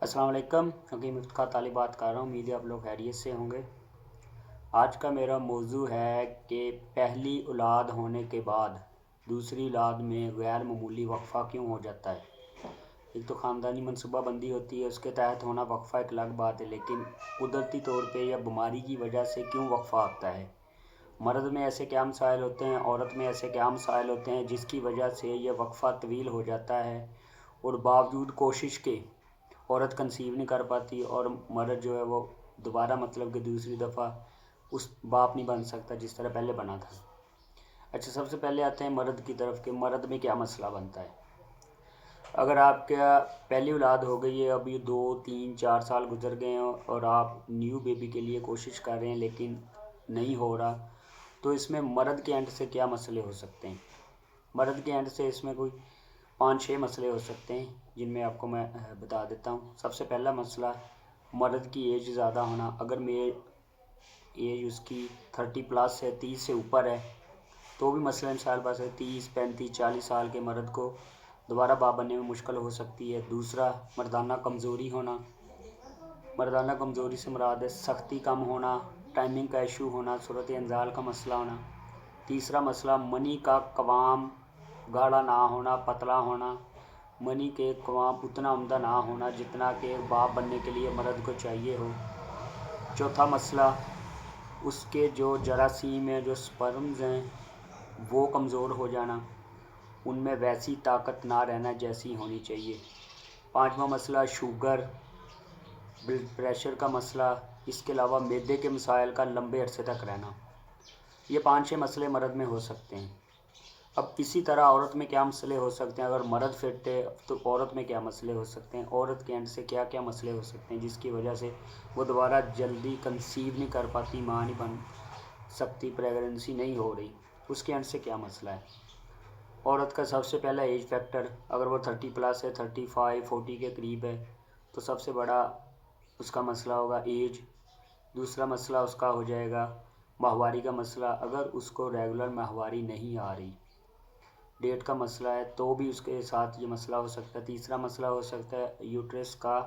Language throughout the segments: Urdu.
السلام علیکم، حکیم افتخار طالب بات کر رہا ہوں۔ امید ہے آپ لوگ خیریت سے ہوں گے۔ آج کا میرا موضوع ہے کہ پہلی اولاد ہونے کے بعد دوسری اولاد میں غیر معمولی وقفہ کیوں ہو جاتا ہے۔ ایک تو خاندانی منصوبہ بندی ہوتی ہے، اس کے تحت ہونا وقفہ ایک الگ بات ہے، لیکن قدرتی طور پہ یا بیماری کی وجہ سے کیوں وقفہ آتا ہے۔ مرد میں ایسے کیا مسائل ہوتے ہیں، عورت میں ایسے کیا مسائل ہوتے ہیں جس کی وجہ سے یہ وقفہ طویل ہو جاتا ہے اور باوجود کوشش کے عورت کنسیو نہیں کر پاتی اور مرد جو ہے وہ دوبارہ کہ دوسری دفعہ اس باپ نہیں بن سکتا جس طرح پہلے بنا تھا۔ اچھا، سب سے پہلے آتے ہیں مرد کی طرف کہ مرد میں کیا مسئلہ بنتا ہے۔ اگر آپ کا پہلی اولاد ہو گئی ہے، ابھی 2 3 4 سال گزر گئے ہیں اور آپ نیو بیبی کے لیے کوشش کر رہے ہیں لیکن نہیں ہو رہا، تو اس میں مرد کے اینڈ سے کیا مسئلے ہو سکتے ہیں۔ مرد کے اینڈ سے اس میں کوئی 5-6 مسئلے ہو سکتے ہیں جن میں آپ کو میں بتا دیتا ہوں۔ سب سے پہلا مسئلہ مرد کی ایج زیادہ ہونا۔ اگر ایج اس کی 30+ ہے، 30 سے اوپر ہے، تو بھی مسئلہ مثال پاس ہے۔ 30 35 40 سال کے مرد کو دوبارہ باپ بننے میں مشکل ہو سکتی ہے۔ دوسرا، مردانہ کمزوری ہونا۔ مردانہ کمزوری سے مراد ہے سختی کم ہونا، ٹائمنگ کا ایشو ہونا، صورت انزال کا مسئلہ ہونا۔ تیسرا مسئلہ، منی کا قوام گاڑھا نہ ہونا، پتلا ہونا، منی کے قوام اتنا عمدہ نہ ہونا جتنا کہ باپ بننے کے لیے مرد کو چاہیے ہو۔ چوتھا مسئلہ، اس کے جو جراثیم ہیں، جو سپرمز ہیں، وہ کمزور ہو جانا، ان میں ویسی طاقت نہ رہنا جیسی ہونی چاہیے۔ پانچواں مسئلہ، شوگر، بلڈ پریشر کا مسئلہ، اس کے علاوہ معدے کے مسائل کا لمبے عرصے تک رہنا۔ یہ 5-6 مسئلے مرد میں ہو سکتے ہیں۔ اب اسی طرح عورت میں کیا مسئلے ہو سکتے ہیں۔ اگر مرد فٹ ہے تو عورت میں کیا مسئلے ہو سکتے ہیں، عورت کے اینڈ سے کیا کیا مسئلے ہو سکتے ہیں جس کی وجہ سے وہ دوبارہ جلدی کنسیو نہیں کر پاتی، ماں نہیں بن سکتی، پریگننسی نہیں ہو رہی، اس کے اینڈ سے کیا مسئلہ ہے۔ عورت کا سب سے پہلا ایج فیکٹر، اگر وہ 30+ ہے، 35 40 کے قریب ہے، تو سب سے بڑا اس کا مسئلہ ہوگا ایج۔ دوسرا مسئلہ اس کا ہو جائے گا ماہواری کا مسئلہ، اگر اس کو ریگولر ماہواری نہیں آ رہی، ڈیٹ کا مسئلہ ہے، تو بھی اس کے ساتھ یہ مسئلہ ہو سکتا ہے۔ تیسرا مسئلہ ہو سکتا ہے یوٹرس کا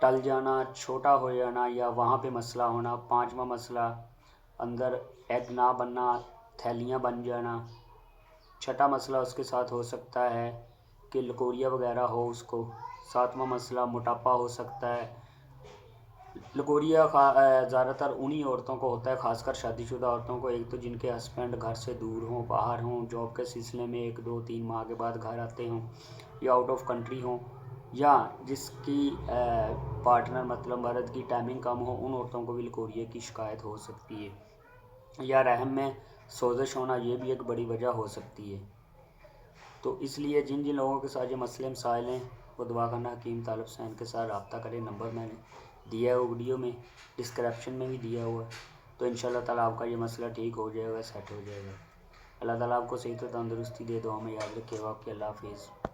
ٹل جانا، چھوٹا ہو جانا یا وہاں پہ مسئلہ ہونا۔ پانچواں مسئلہ، اندر ایگ نہ بننا، تھیلیاں بن جانا۔ چھٹا مسئلہ اس کے ساتھ ہو سکتا ہے کہ لکوریا وغیرہ ہو اس کو۔ ساتواں مسئلہ، موٹاپا ہو سکتا ہے۔ لکوریا زیادہ تر انہی عورتوں کو ہوتا ہے، خاص کر شادی شدہ عورتوں کو، ایک تو جن کے ہسبینڈ گھر سے دور ہوں، باہر ہوں، جاب کے سلسلے میں 1 2 3 ماہ کے بعد گھر آتے ہوں، یا آؤٹ آف کنٹری ہوں، یا جس کی پارٹنر مرد کی ٹائمنگ کم ہو، ان عورتوں کو بھی لکوریا کی شکایت ہو سکتی ہے۔ یا رحم میں سوزش ہونا، یہ بھی ایک بڑی وجہ ہو سکتی ہے۔ تو اس لیے جن لوگوں کے ساتھ یہ مسئلے مسائل ہیں وہ دعا خانہ حکیم طالب حسین کے ساتھ رابطہ کریں۔ نمبر میں نے دیا ہے ویڈیو میں، ڈسکرپشن میں بھی دیا ہوا ہے، تو انشاءاللہ تعالیٰ آپ کا یہ مسئلہ ٹھیک ہو جائے گا، سیٹ ہو جائے گا۔ اللہ تعالیٰ آپ کو صحت و تندرستی دے، دعا میں یاد رکھے گا۔ اوکے، اللہ حافظ۔